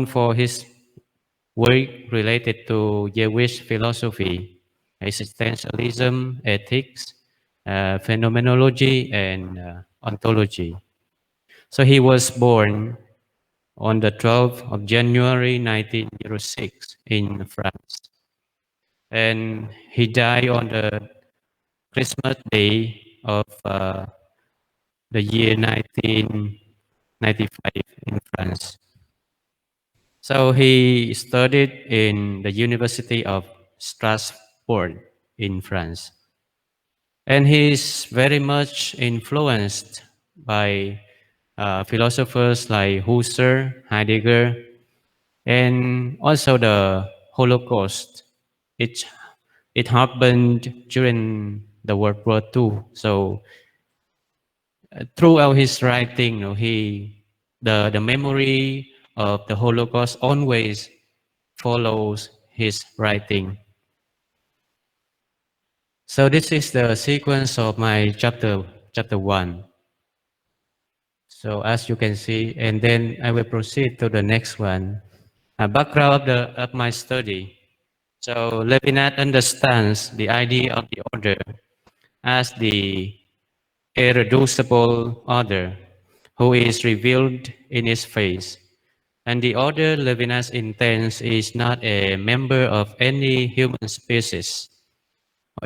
for his work related to Jewish philosophy, existentialism, ethics, phenomenology, and ontology. So he was born on the 12th of January 1906 in France. And he died on the Christmas Day of the year 1995 in France. So he studied in the University of Strasbourg in France. And he's very much influenced by philosophers like Husserl, Heidegger, and also the Holocaust. It, it happened during the World War II. So throughout his writing, the memory of the Holocaust always follows his writing. So this is the sequence of my chapter 1. So as you can see, and then I will proceed to the next one. Background of my study. So Levinas understands the idea of the order as the irreducible order who is revealed in its face. And the order Levinas intends is not a member of any human species.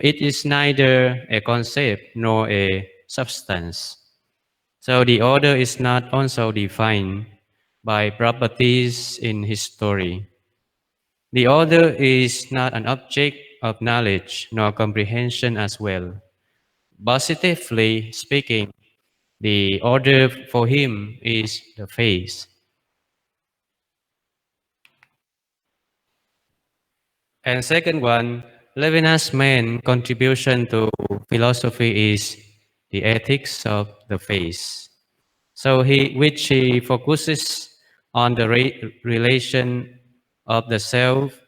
It is neither a concept nor a substance. So the order is not also defined by properties in history. The order is not an object of knowledge nor comprehension as well. Positively speaking, the order for him is the face. And second one, Levinas' main contribution to philosophy is the ethics of the face. So which he focuses on the relation of the self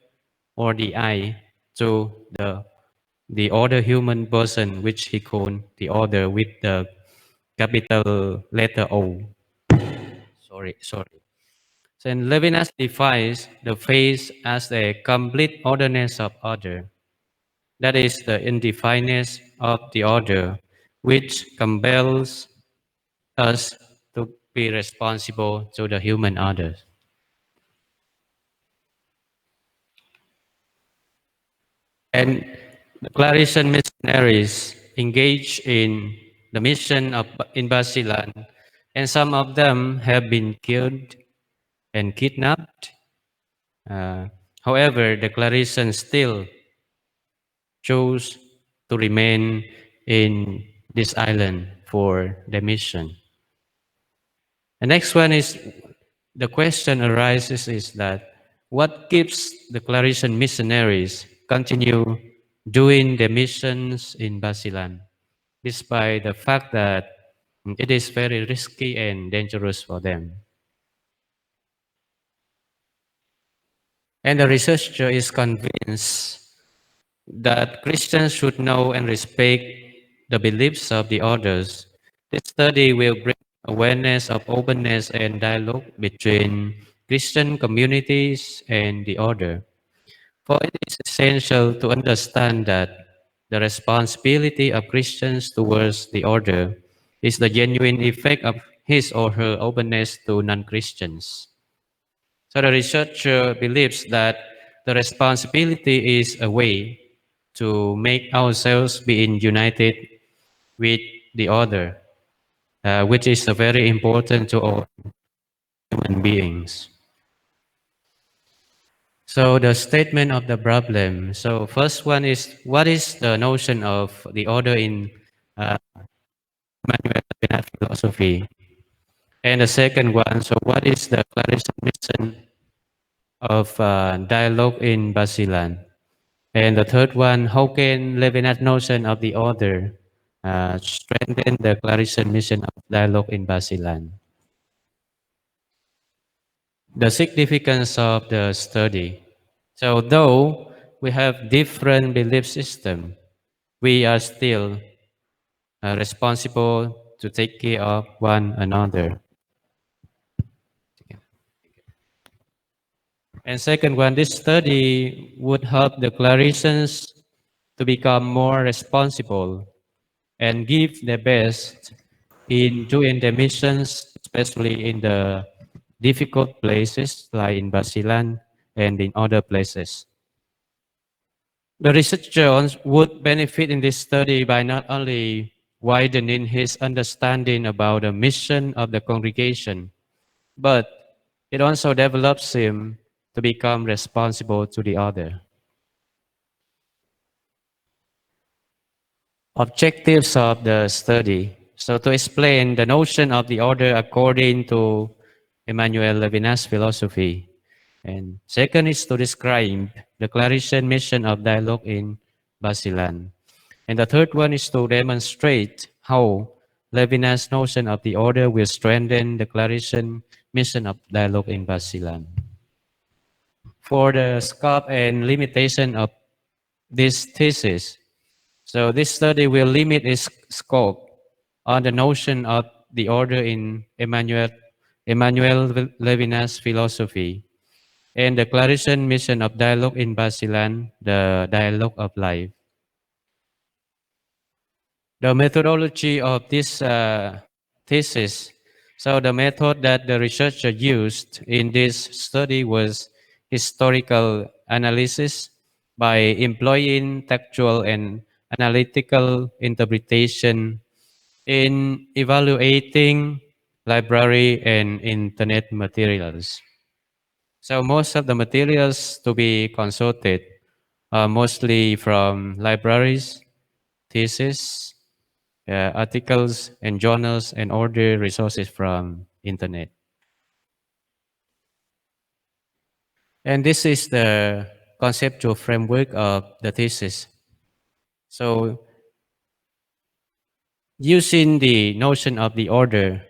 or the I to the other human person, which he called the other with the capital letter O. Sorry. So Levinas defines the face as a complete otherness of order. That is the indefiniteness of the order, which compels us to be responsible to the human others. And the Claretian missionaries engaged in the mission in Basilan, and some of them have been killed and kidnapped. Uh, However, the Claretians still chose to remain in this island for the mission. The next one is the question arises is that what keeps the Claretian missionaries continue doing the missions in Basilan, despite the fact that it is very risky and dangerous for them. And the researcher is convinced that Christians should know and respect the beliefs of the others. This study will bring awareness of openness and dialogue between Christian communities and the other. For it is essential to understand that the responsibility of Christians towards the order is the genuine effect of his or her openness to non-Christians. So the researcher believes that the responsibility is a way to make ourselves being united with the other, which is very important to all human beings. So the statement of the problem. So first one is, what is the notion of the order in Manuel Levinas philosophy? And the second one, so what is the Claretian mission of dialogue in Basilan? And the third one, how can Levinas' notion of the order strengthen the Claretian mission of dialogue in Basilan? The significance of the study. So though we have different belief system, we are still responsible to take care of one another. And second one, this study would help the clinicians to become more responsible and give their best in doing their missions, especially in the difficult places like in Basilan and in other places. The researcher would benefit in this study by not only widening his understanding about the mission of the congregation, but it also develops him to become responsible to the other. Objectives of the study. So to explain the notion of the order according to Emmanuel Levinas' philosophy. And second is to describe the Claretian mission of dialogue in Basilan. And the third one is to demonstrate how Levinas' notion of the order will strengthen the Claretian mission of dialogue in Basilan. For the scope and limitation of this thesis, so this study will limit its scope on the notion of the order in Emmanuel Levinas' philosophy and the Claretian mission of dialogue in Basilan, the dialogue of life. The methodology of this thesis. So the method that the researcher used in this study was historical analysis by employing textual and analytical interpretation in evaluating library and internet materials. So most of the materials to be consulted are mostly from libraries, thesis, articles and journals and other resources from internet. And this is the conceptual framework of the thesis. So using the notion of the order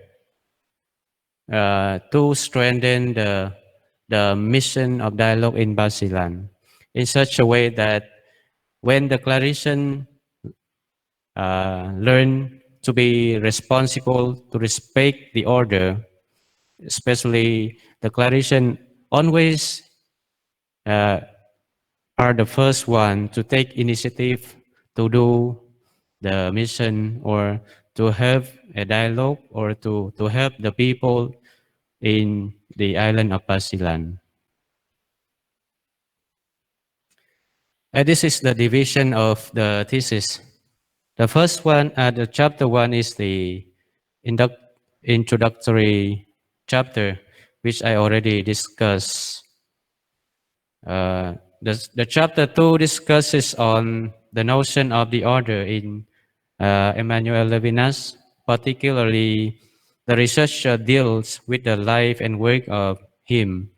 to strengthen the mission of dialogue in Basilan in such a way that when the clinician learn to be responsible, to respect the order, especially the clinician always uh, are the first one to take initiative to do the mission or to have a dialogue or to help the people in the island of Basilan. And this is the division of the thesis. The first one, the chapter one is the introductory chapter, which I already discussed. The chapter two discusses on the notion of the order in Emmanuel Levinas. Particularly, the researcher deals with the life and work of him,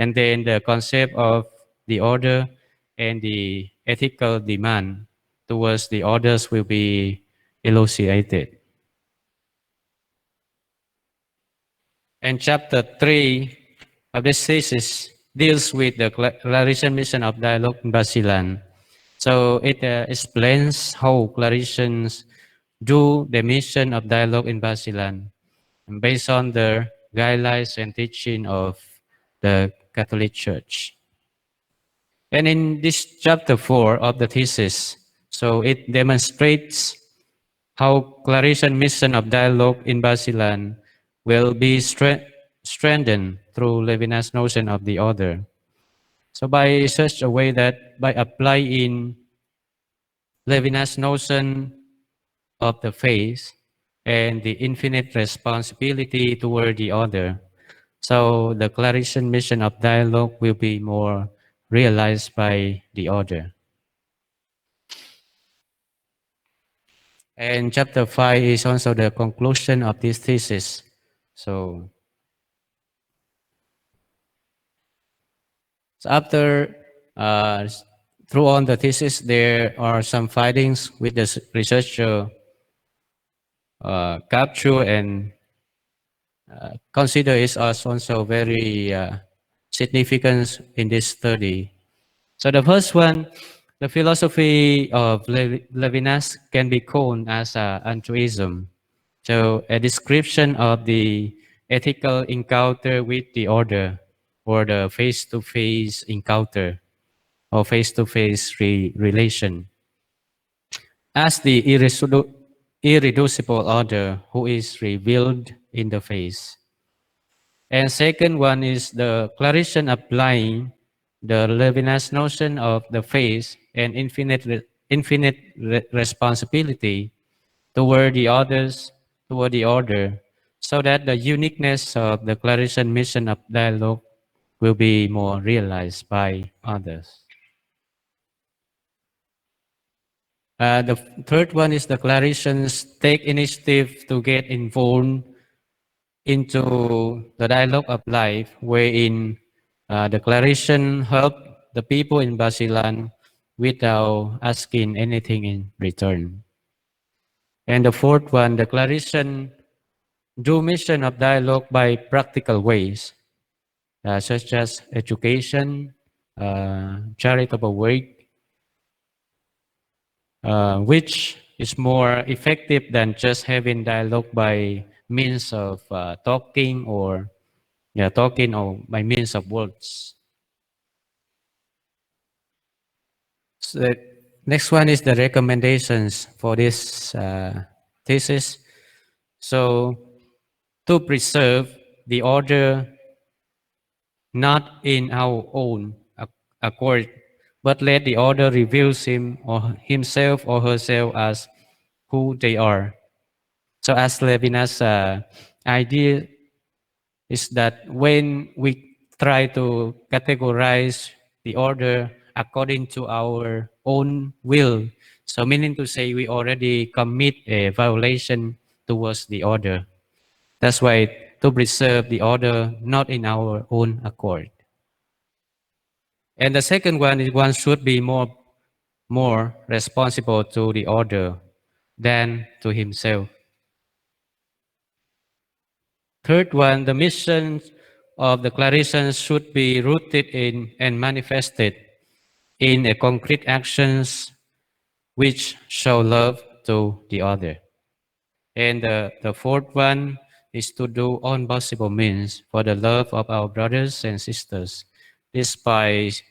and then the concept of the order and the ethical demand towards the orders will be elucidated. And chapter 3 of this thesis deals with the Claretian mission of dialogue in Basilan. So it explains how Claretians do the mission of dialogue in Basilan based on the guidelines and teaching of the Catholic Church. And in this chapter 4 of the thesis, so it demonstrates how Claretian mission of dialogue in Basilan will be strengthened through Levinas' notion of the order. So by such a way that by applying Levinas' notion of the faith and the infinite responsibility toward the other, so the Claretian mission of dialogue will be more realized by the order. And chapter 5 is also the conclusion of this thesis. So after through on the thesis, there are some findings with the researcher capture and consider is as also very significant in this study. So the first one, the philosophy of Levinas can be called as altruism. So a description of the ethical encounter with the order or the face-to-face encounter or face-to-face relation as the irreducible order who is revealed in the face. And second one is the Claretian applying the Levinas notion of the face and infinite responsibility toward the others, toward the order, so that the uniqueness of the Claretian mission of dialogue will be more realized by others. The third one is the Claretians take initiative to get involved into the dialogue of life, wherein the Claretian help the people in Basilan without asking anything in return. And the fourth one, the Claretian do mission of dialogue by practical ways, such as education, charitable work, which is more effective than just having dialogue by means of talking or by means of words. So the next one is the recommendations for this thesis. So to preserve the order not in our own accord, but let the order reveals him or himself or herself as who they are. So as Levinas' idea is that when we try to categorize the order according to our own will, so meaning to say we already commit a violation towards the order. That's why to preserve the order not in our own accord. And the second one is one should be more responsible to the order than to himself. Third one, the mission of the Claretians should be rooted in and manifested in a concrete actions which show love to the other. And the fourth one is to do all possible means for the love of our brothers and sisters, despite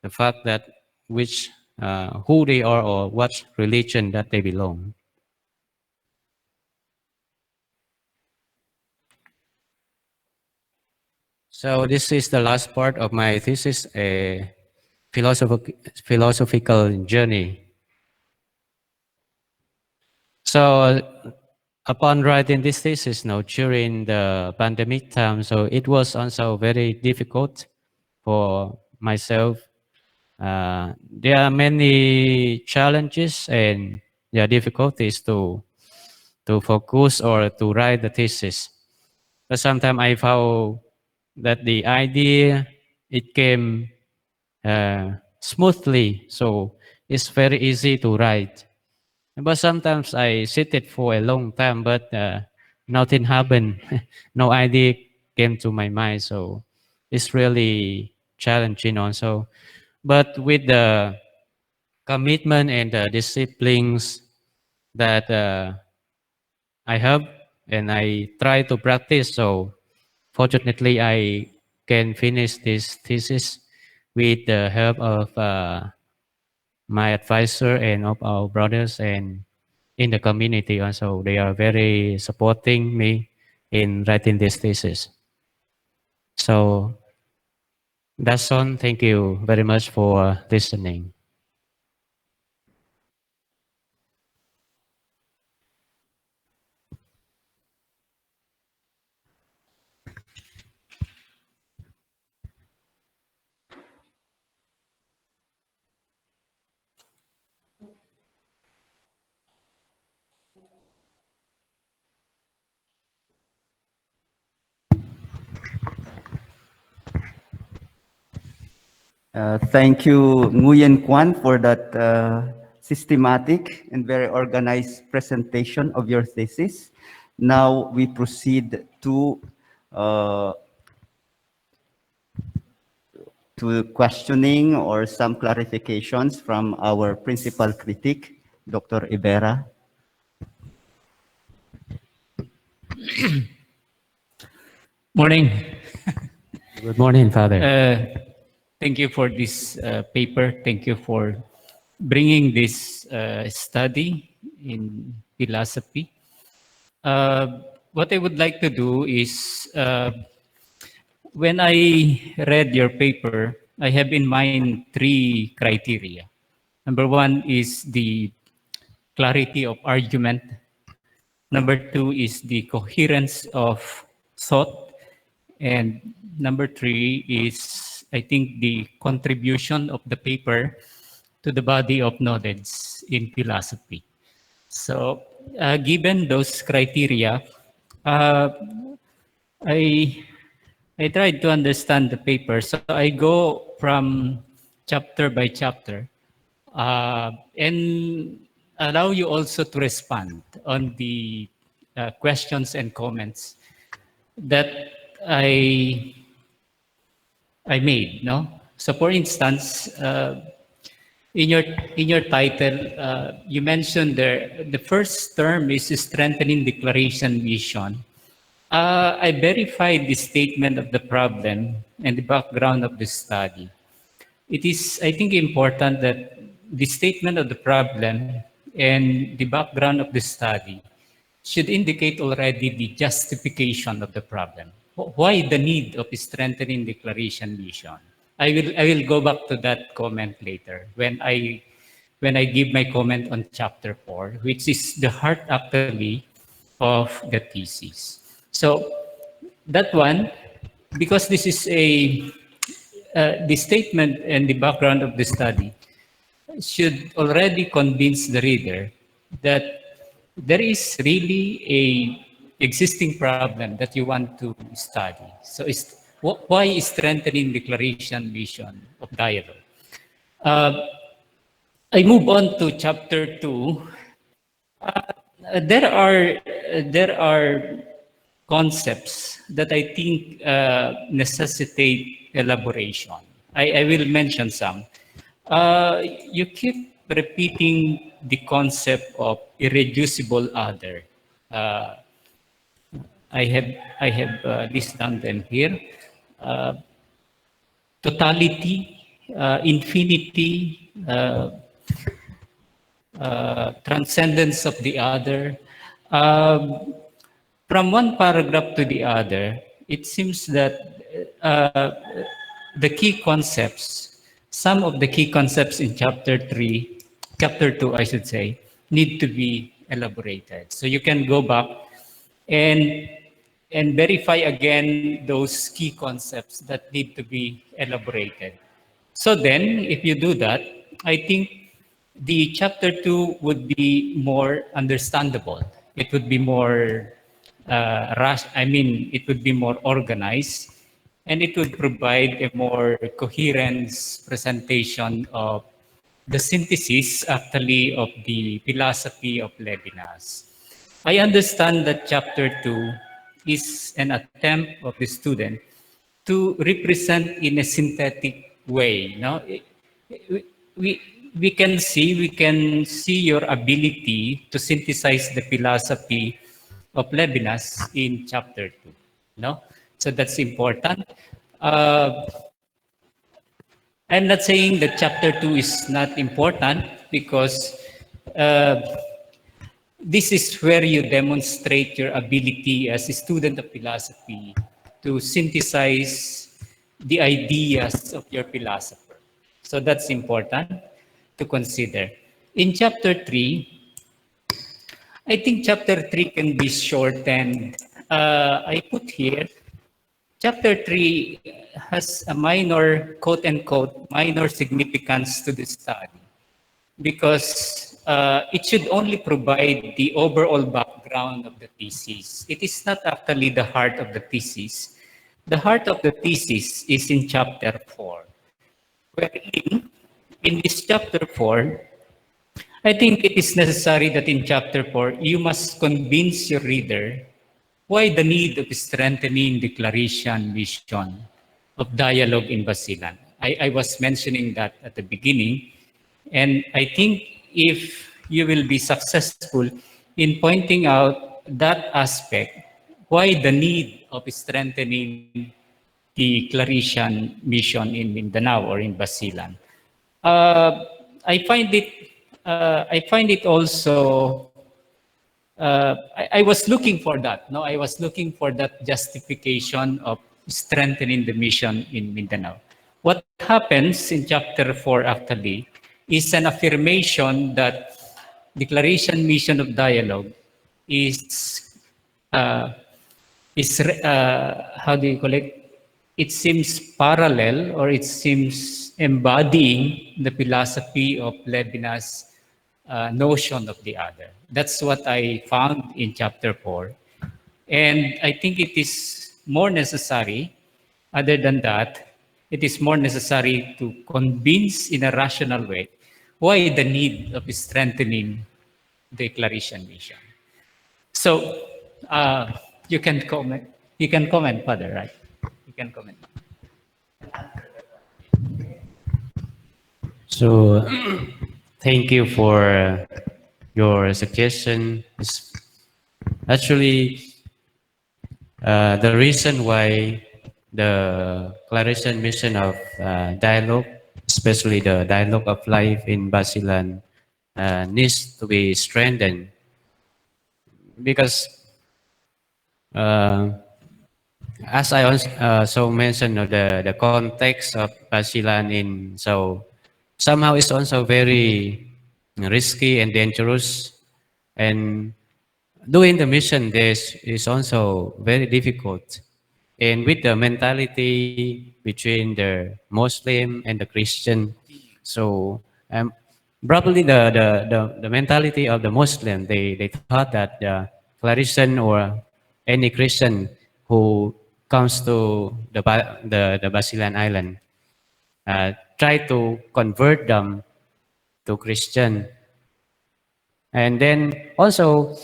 the fact that who they are or what religion that they belong. So this is the last part of my thesis, a philosophical journey. So upon writing this thesis now during the pandemic time, so it was also very difficult for myself. There are many challenges and difficulties to focus or to write the thesis. But sometimes I found that the idea it came smoothly, so it's very easy to write. But sometimes I sit it for a long time, but nothing happened. No idea came to my mind, so it's really challenging also. But with the commitment and the disciplines that I have and I try to practice, so fortunately I can finish this thesis with the help of my advisor and of our brothers and in the community also. They are very supporting me in writing this thesis. So that's all. Thank you very much for listening. Thank you, Nguyen Quan, for that systematic and very organized presentation of your thesis. Now we proceed uh, to questioning or some clarifications from our principal critic, Dr. Ibera. Morning. Good morning, Father. Uh, Thank you for this paper. Thank you for bringing this study in philosophy. What I would like to do is when I read your paper, I have in mind three criteria. Number one is the clarity of argument. Number two is the coherence of thought. And number three is, I think, the contribution of the paper to the body of knowledge in philosophy. So, given those criteria, uh, I I tried to understand the paper. So I go from chapter by chapter and allow you also to respond on the questions and comments that I I made. No, so for instance, in your in your title, you mentioned there the first term is strengthening declaration vision. I verified the statement of the problem and the background of the study. It is, I think, important that the statement of the problem and the background of the study should indicate already the justification of the problem. Why the need of strengthening declaration vision? I will go back to that comment later when I give my comment on chapter 4, which is the heart actually of the thesis. So that one, because this is the statement and the background of the study should already convince the reader that there is really a existing problem that you want to study. So why is strengthening declaration vision of dialogue? Uh, I move on to chapter 2. There are concepts that I think necessitate elaboration. I will mention some. You keep repeating the concept of irreducible other. Uh, I have listed down them here. Uh, Totality, infinity, transcendence of the other. Um, from one paragraph to the other, it seems that uh, the key concepts, some of the key concepts in chapter 2, I should say, need to be elaborated. So you can go back and and verify again those key concepts that need to be elaborated. So then, if you do that, I think the chapter 2 would be more understandable. It would be more I mean, it would be more organized, and it would provide a more coherent presentation of the synthesis actually of the philosophy of Levinas. I understand that chapter 2 is an attempt of the student to represent in a synthetic way. No? We, we can see your ability to synthesize the philosophy of Levinas in chapter 2. No? So that's important. Uh, I'm not saying that chapter 2 is not important because uh, this is where you demonstrate your ability as a student of philosophy to synthesize the ideas of your philosopher. So that's important to consider. In chapter 3, I think chapter 3 can be shortened. I put here, chapter 3 has a minor, quote unquote, minor significance to the study because it should only provide the overall background of the thesis. It is not actually the heart of the thesis. The heart of the thesis is in chapter 4, wherein in this chapter 4, I think it is necessary that in chapter 4, you must convince your reader why the need of strengthening declaration vision of dialogue in Basilan. I was mentioning that at the beginning, and I think if you will be successful in pointing out that aspect, why the need of strengthening the Claretian mission in Mindanao or in Basilan. Uh, I find it I find it also I was looking for that. No, I was looking for that justification of strengthening the mission in Mindanao. What happens in chapter 4 actually is an affirmation that declaration mission of dialogue is uh, how do you call it? It seems parallel or it seems embodying the philosophy of Levinas' notion of the other. That's what I found in chapter 4. And I think it is more necessary, other than that, it is more necessary to convince in a rational way why the need of strengthening the Claretian mission. So you can comment. You can comment, Father, right? You can comment. So, thank you for your suggestion. Actually, the reason why the Claretian mission of dialogue, especially the dialogue of life in Basilan, needs to be strengthened because, uh, as I also mentioned, the context of Basilan somehow is also very risky and dangerous, and doing the mission there is also very difficult. And with the mentality between the Muslim and the Christian, so probably the mentality of the Muslim, they thought that the Claretian or any Christian who comes to the Basilan Island try to convert them to Christian. And then also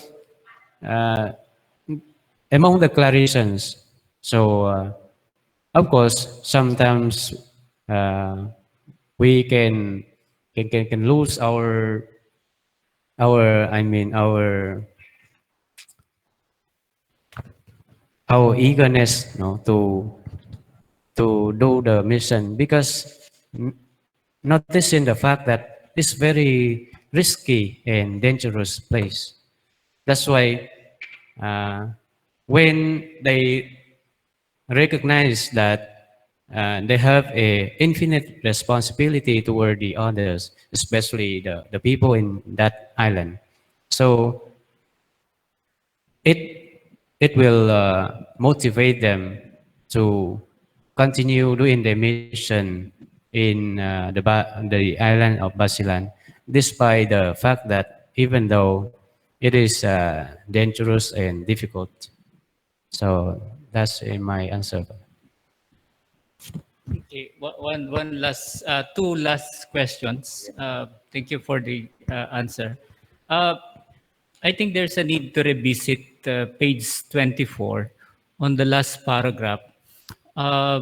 uh, among the Claretians, so of course sometimes uh, we can lose our I mean our eagerness, no, to do the mission because noticing the fact that it's very risky and dangerous place. That's why uh, when they recognize that they have a infinite responsibility toward the others, especially the people in that island. So it it will motivate them to continue doing their mission in the island of Basilan, despite the fact that even though it is dangerous and difficult. So that's my answer. Okay, one last, two last questions. Thank you for the answer. Uh, I think there's a need to revisit page 24 on the last paragraph. Uh,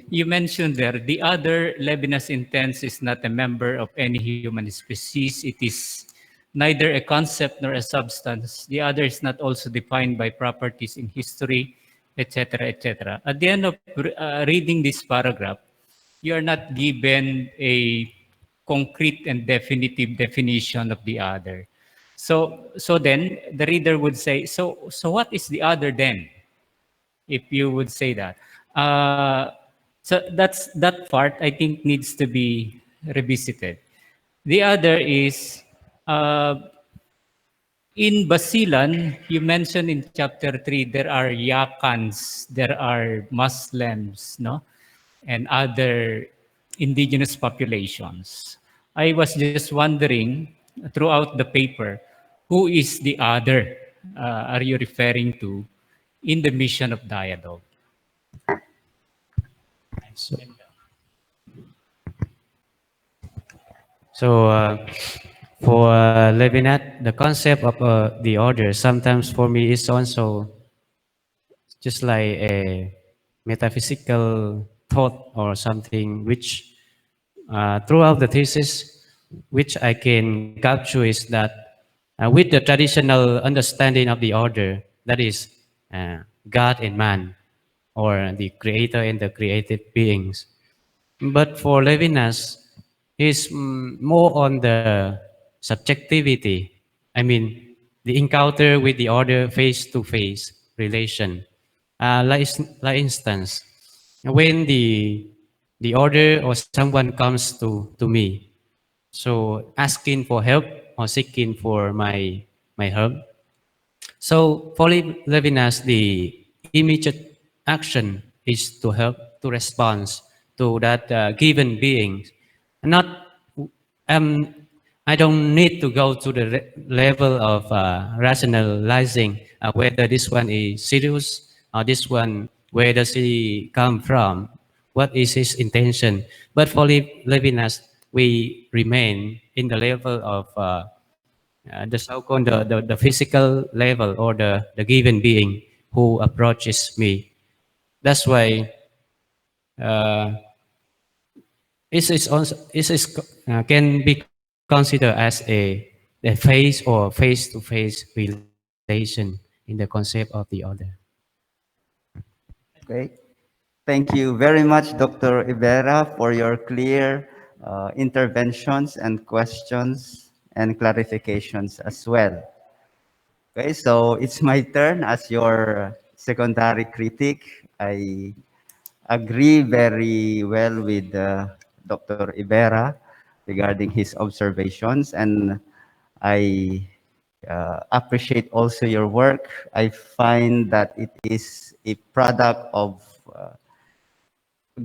you mentioned there the other Levinas intense is not a member of any human species. It is neither a concept nor a substance. The other is not also defined by properties in history, etc., etc. At the end of reading this paragraph, you are not given a concrete and definitive definition of the other. So then the reader would say, so what is the other then? If you would say that. So that part I think needs to be revisited. The other is in Basilan, you mentioned in chapter 3 there are Yakans, there are Muslims, no, and other indigenous populations. I was just wondering throughout the paper, who is the other? Are you referring to in the mission of dialogue? So, so for Levinas, the concept of the order sometimes for me is also just like a metaphysical thought or something which throughout the thesis, which I can capture is that with the traditional understanding of the order, that is God and man. or the creator and the created beings. But for Levinas, is more on the subjectivity. I mean, the encounter with the other face-to-face relation. Like instance, when the other or someone comes to me, so asking for help or seeking for my help. So for Levinas, the immediate action is to help, to respond to that given being. Not, um, I don't need to go to the level of rationalizing whether this one is serious or this one, where does he come from, what is his intention. But for Levinas, we remain in the level of the so-called the physical level or the given being who approaches me. That's why uh, can be considered as a face or face-to-face relation in the concept of the other. Okay. Thank you very much, Dr. Ibera, for your clear interventions and questions and clarifications as well. Okay, so it's my turn as your secondary critic. I agree very well with Dr. Ibera regarding his observations, and I appreciate also your work. I find that it is a product of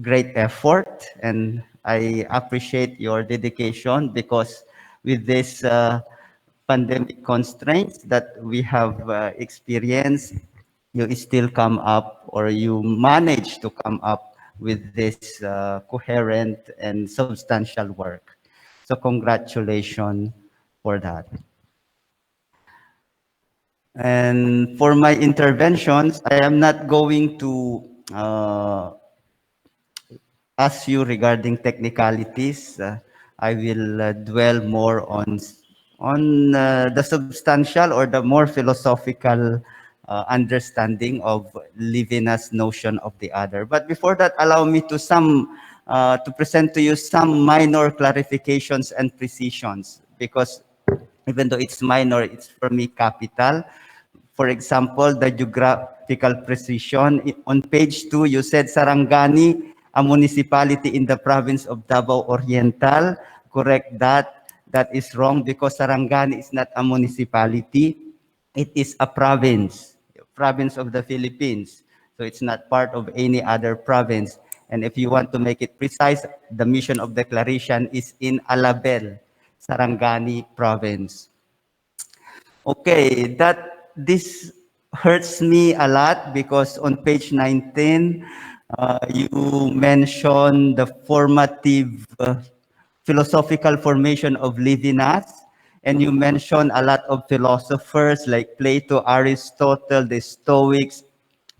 great effort, and I appreciate your dedication because with this pandemic constraints that we have experienced, you still come up or you manage to come up with this coherent and substantial work. So congratulations for that. And for my interventions, I am not going to ask you regarding technicalities. I will dwell more on the substantial or the more philosophical understanding of Levinas' notion of the other. But before that, allow me to present to you some minor clarifications and precisions, because even though it's minor, it's for me capital. For example, the geographical precision. On page 2, you said Sarangani, a municipality in the province of Davao Oriental. Correct that. That is wrong because Sarangani is not a municipality. It is a province of the Philippines. So it's not part of any other province. And if you want to make it precise, the mission of declaration is in Alabel, Sarangani province. Okay, that this hurts me a lot because on page 19, you mentioned the formative philosophical formation of Levinas, and you mentioned a lot of philosophers like Plato, Aristotle, the Stoics,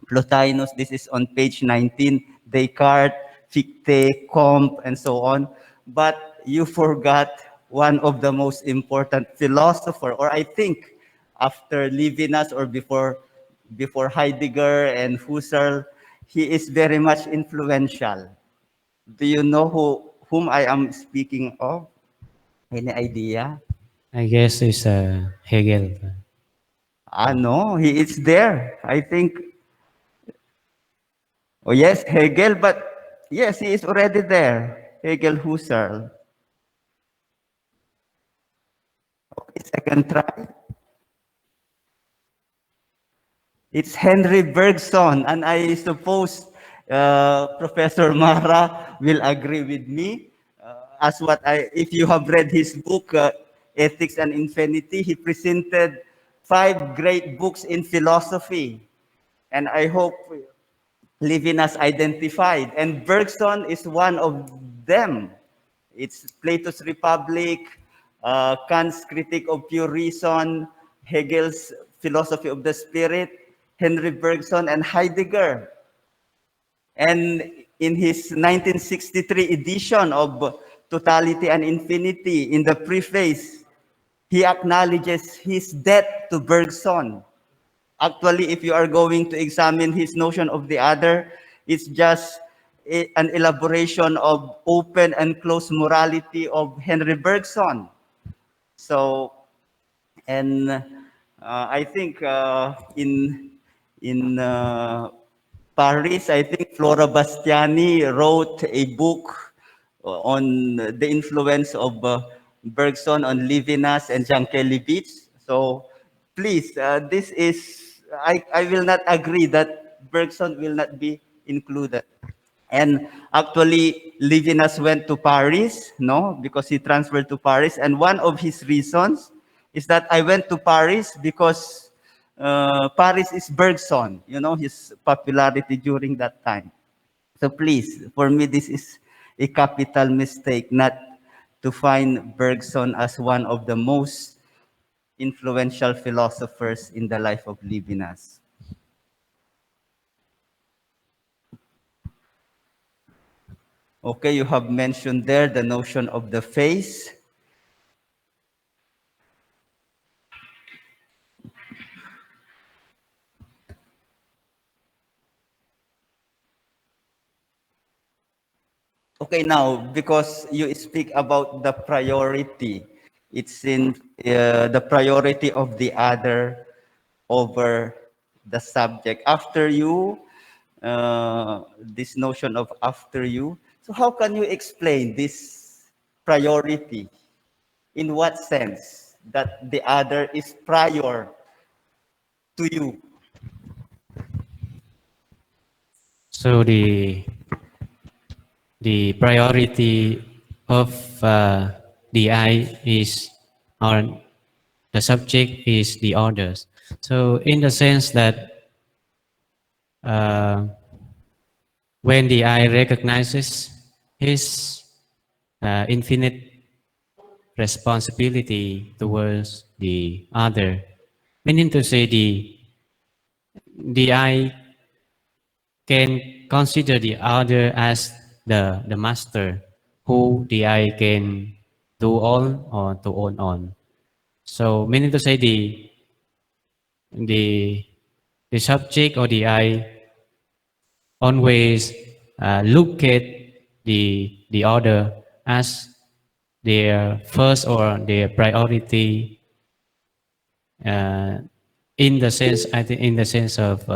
Plotinus. This is on page 19, Descartes, Fichte, Comte, and so on. But you forgot one of the most important philosopher, or I think after Levinas or before Heidegger and Husserl, he is very much influential. Do you know whom I am speaking of? Any idea? I guess it's Hegel. Ah, no, he is there. I think, oh yes, Hegel, but yes, he is already there. Hegel Husserl. Okay, second try. It's Henry Bergson, and I suppose Professor Mara will agree with me. As what if you have read his book, Ethics and Infinity, he presented 5 great books in philosophy, and I hope Levinas identified, and Bergson is one of them. It's Plato's Republic, Kant's Critique of Pure Reason, Hegel's Philosophy of the Spirit, Henry Bergson, and Heidegger. And in his 1963 edition of Totality and Infinity, in the preface, he acknowledges his debt to Bergson Actually, if you are going to examine his notion of the other, it's just an elaboration of open and closed morality of Henry Bergson. So, and I think in Paris, I think Flora Bastiani wrote a book on the influence of Bergson on Levinas and Jankelevich. So please, this is, I will not agree that Bergson will not be included. And actually, Levinas went to Paris, no, because he transferred to Paris. And one of his reasons is that I went to Paris because Paris is Bergson, you know, his popularity during that time. So please, for me, this is a capital mistake not to find Bergson as one of the most influential philosophers in the life of Levinas. Okay, you have mentioned there the notion of the face. Okay, now, because you speak about the priority, it's in the priority of the other over the subject. After you, this notion of after you. So how can you explain this priority? In what sense that the other is prior to you? So the priority of the I is, or the subject is the others. So in the sense that uh, when the I recognizes his infinite responsibility towards the other, meaning to say the I can consider the other as the master who the I can do all or to own on. So meaning to say the the subject or the I always look at the other as their first or their priority, uh, in the sense, I think, in the sense of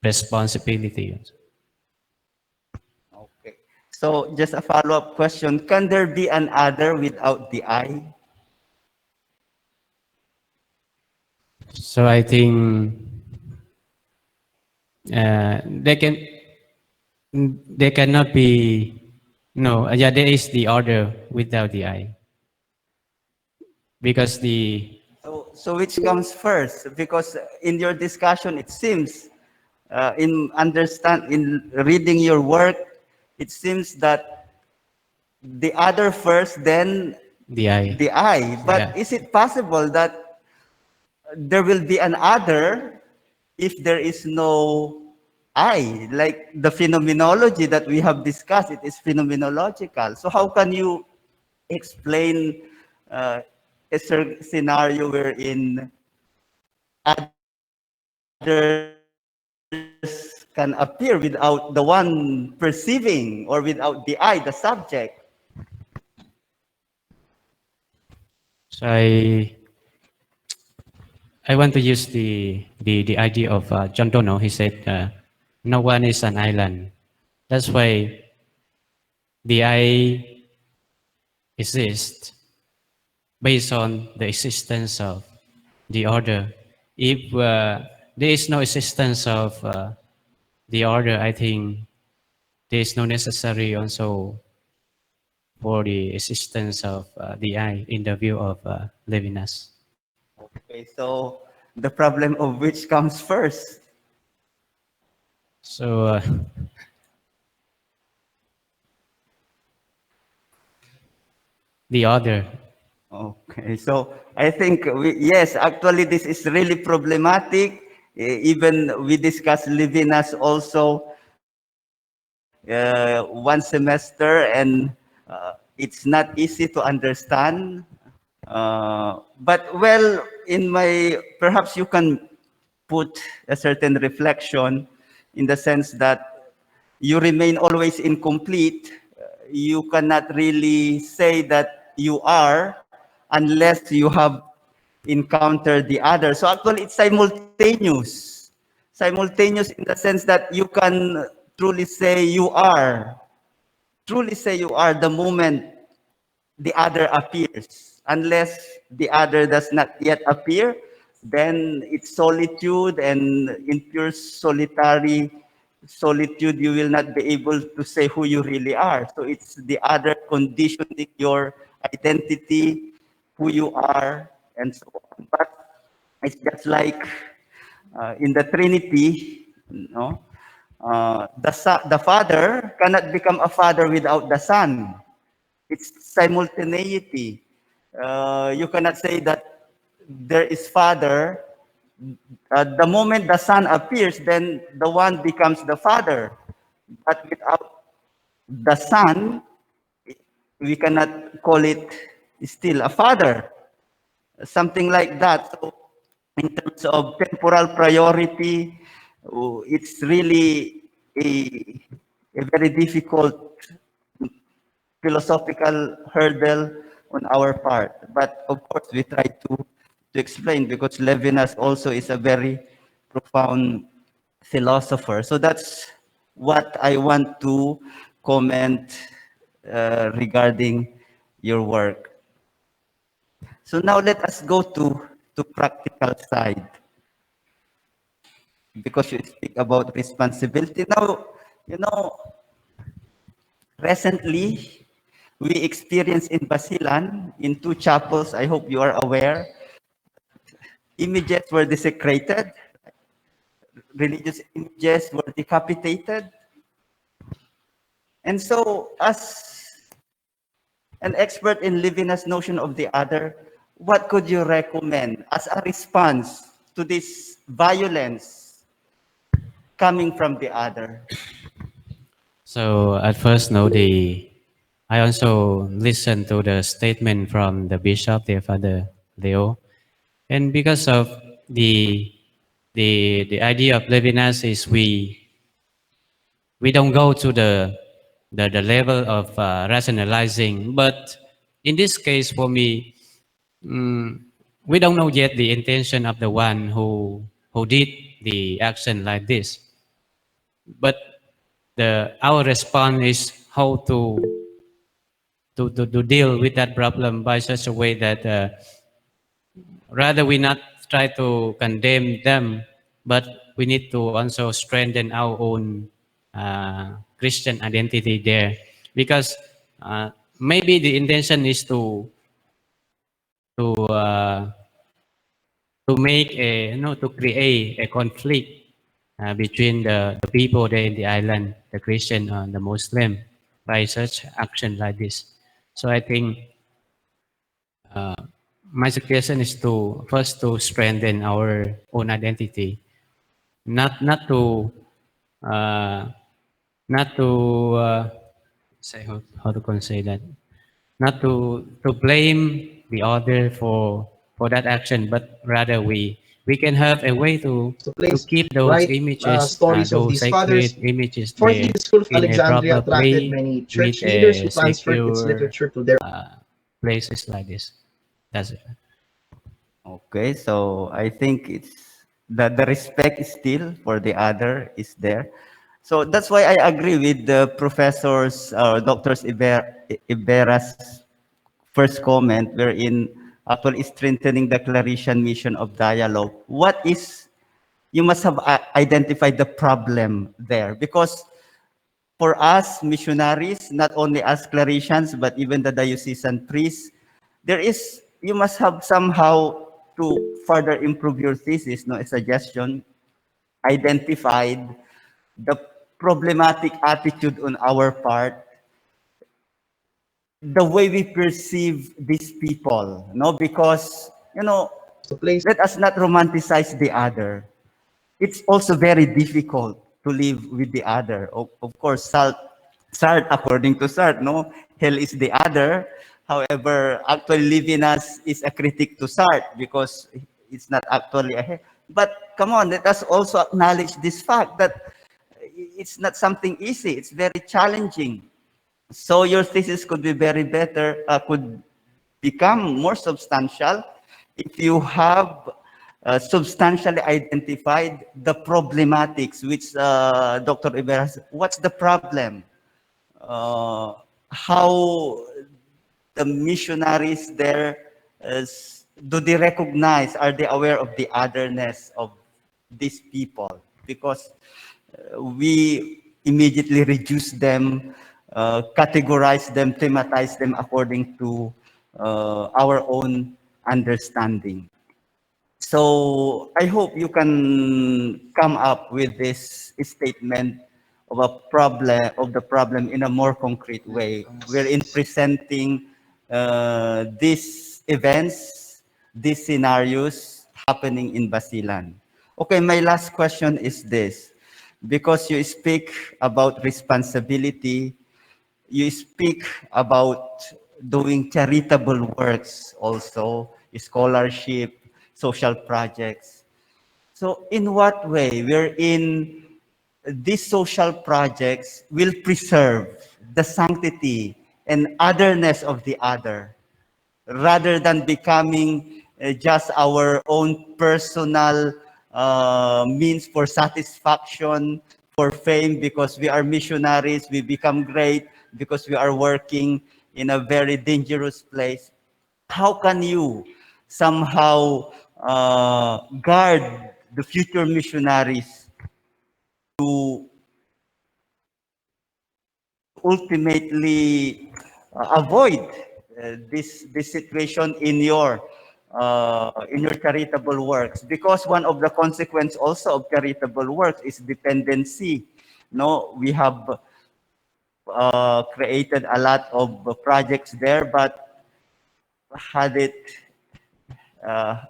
responsibility. Okay. So just a follow-up question. Can there be an other without the I? So I think they can, they cannot be, no, yeah, there is the order without the I, because the, So which comes first? Because in your discussion, it seems, in reading your work, it seems that the other first, then the I, the I. But yeah. is it possible that there will be an other if there is no I? Like the phenomenology that we have discussed, it is phenomenological. So how can you explain uh, a scenario wherein others can appear without the one perceiving or without the I, the subject? So I want to use the idea of John Donno. He said, no one is an island. That's why the I exists based on the existence of the order. If there is no existence of the order, I think there is no necessary also for the existence of the I in the view of Levinas. Okay, so the problem of which comes first? So the order. Okay, so I think yes, actually this is really problematic. Even we discussed Levinas also one semester, and it's not easy to understand. But well, in my perhaps you can put a certain reflection in the sense that you remain always incomplete. You cannot really say that you are unless you have encountered the other. So actually, it's simultaneous. Simultaneous in the sense that you can truly say you are. Truly say you are the moment the other appears. Unless the other does not yet appear, then it's solitude, and in pure solitary solitude, you will not be able to say who you really are. So it's the other conditioning your identity, who you are, and so on. But it's just like in the Trinity, no? The Father cannot become a Father without the Son. It's simultaneity. You cannot say that there is Father. The moment the Son appears, then the one becomes the Father. But without the Son, we cannot call it still a Father. Something like that. So, in terms of temporal priority, it's really a very difficult philosophical hurdle on our part. But of course, we try to explain because Levinas also is a very profound philosopher. So that's what I want to comment regarding your work. So now let us go to practical side because you speak about responsibility. Now, you know, recently, we experienced in Basilan, in two chapels, I hope you are aware, images were desecrated, religious images were decapitated. And so, as an expert in Levinas' notion of the other, what could you recommend as a response to this violence coming from the other? So at first, no, I also listened to the statement from the bishop, their Father Leo, and because of the the idea of Levinas is we don't go to the level of rationalizing, but in this case, for me, we don't know yet the intention of the one who did the action like this, but the our response is how to deal with that problem by such a way that rather we not try to condemn them, but we need to also strengthen our own Christian identity there, because maybe the intention is to uh, to make a to create a conflict between the people there in the island, the Christian and the Muslim, by such action like this. So I think my suggestion is to first to strengthen our own identity, not to uh, not to say how to say that, not to blame the other for that action, but rather we can have a way To to place keep those right images, stories of those these fathers. sacred images Fourthly, there the School of in a Alexandria proper attracted place many with church leaders a who transferred its secure literature to their places like this. That's it. Okay, so I think it's the respect is still for the other is there. So that's why I agree with the professors or doctors Ibera's first comment, wherein actually strengthening the Claretian mission of dialogue. What is, you must have identified the problem there, because for us missionaries, not only as Claretians, but even the diocesan priests, there is, you must have somehow to further improve your thesis, no, a suggestion, identified the problematic attitude on our part, the way we perceive these people, no, because, to place let us not romanticize the other. It's also very difficult to live with the other. Of course, Sartre, according to Sartre, no, hell is the other. However, actually Levinas is a critic to Sartre because it's not actually a hell. But come on, let us also acknowledge this fact that it's not something easy. It's very challenging. So your thesis could be very better, could become more substantial if you have substantially identified the problematics, which Dr. Iber has. What's the problem? Uh, how the missionaries there do they recognize, are they aware of the otherness of these people? Because we immediately reduce them, categorize them, thematize them according to our own understanding. So I hope you can come up with this statement of the problem in a more concrete way. We're in presenting these events, these scenarios happening in Basilan. Okay, my last question is this. Because you speak about responsibility, you speak about doing charitable works also, scholarship, social projects. So in what way wherein these social projects will preserve the sanctity and otherness of the other, rather than becoming just our own personal means for satisfaction, for fame, because we are missionaries, we become great because we are working in a very dangerous place. How can you somehow guard the future missionaries to ultimately avoid this situation in your charitable works? Because one of the consequence also of charitable works is dependency. No, we have created a lot of projects there, but had it uh,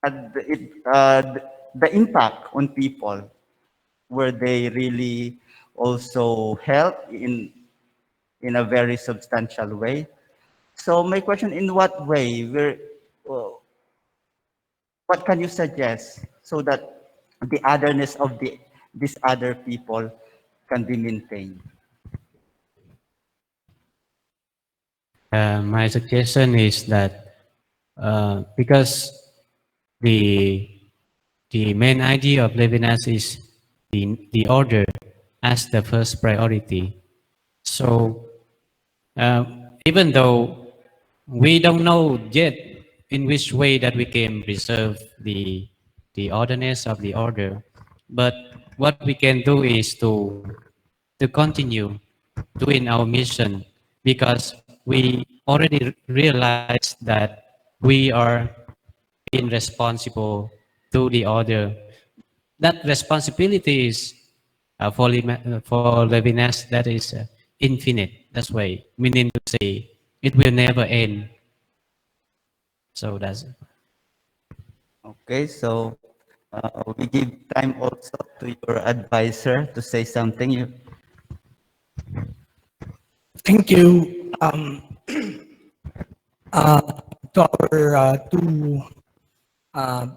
the impact on people, were they really also help in a very substantial way? So my question, in what way, uh, what can you suggest so that the otherness of these other people can be maintained? My suggestion is that because the the main idea of Levinas is the order as the first priority. So even though we don't know yet in which way that we can preserve the orderness of the order, but what we can do is to continue doing our mission, because we already realized that we are being responsible to the order. That responsibility is for Levinas, that is infinite. That's why meaning to say it will never end. So that's it. Okay, so we give time also to your advisor to say something. Thank you to our two uh,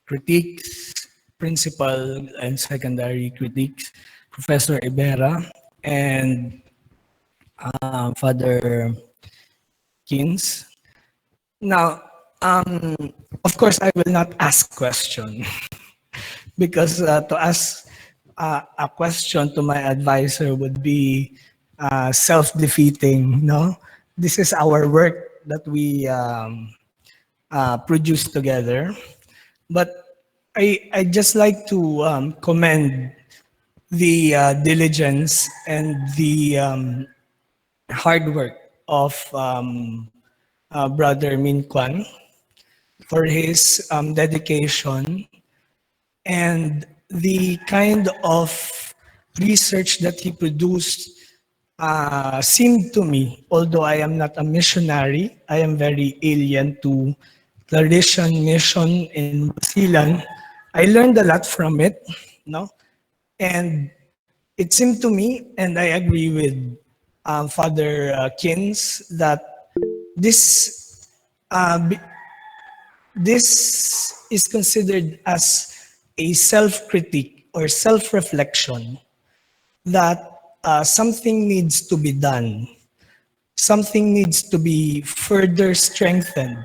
critiques, principal and secondary critiques, Professor Ibera and Father Kins. Now, of course, I will not ask question because to ask a question to my advisor would be self-defeating. No, this is our work that we produce together. But I just like to commend the diligence and the hard work of Brother Min Kwan for his dedication and the kind of research that he produced seemed to me, although I am not a missionary, I am very alien to tradition mission in Basilan. I learned a lot from it, no? And it seemed to me, and I agree with Father Kins, that this this is considered as a self-critique or self-reflection that something needs to be done, something needs to be further strengthened.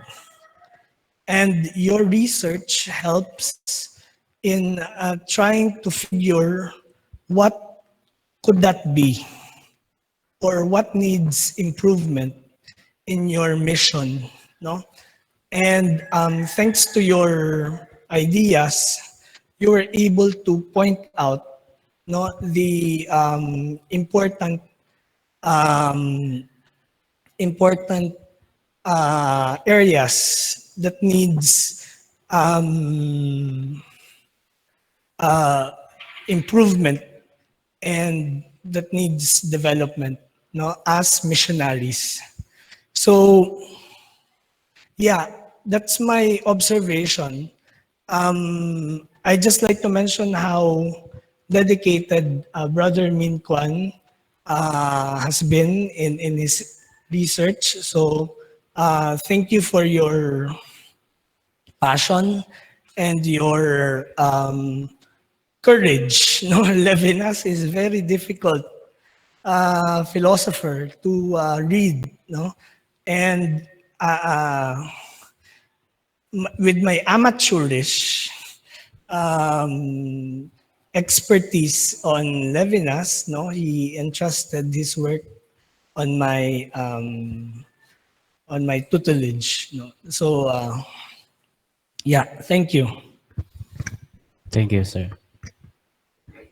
And your research helps in trying to figure what could that be or what needs improvement in your mission, no? And thanks to your ideas, you were able to point out, no, the um, important areas that needs improvement and that needs development, no, as missionaries. So yeah, that's my observation. I just like to mention how dedicated Brother Min Kwan has been in his research. So thank you for your passion and your courage. No, Levinas is very difficult philosopher to read. No, and with my amateurish um, expertise on Levinas, no, he entrusted his work on my tutelage. No? So yeah, thank you. Thank you, sir.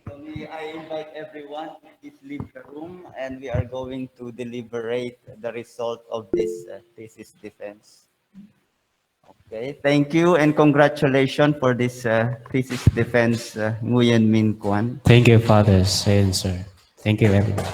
So I invite everyone to please leave the room, and we are going to deliberate the result of this thesis defense. Okay, thank you and congratulations for this thesis defense, Nguyen Min Kwan. Thank you, fathers and sir. Thank you, everyone.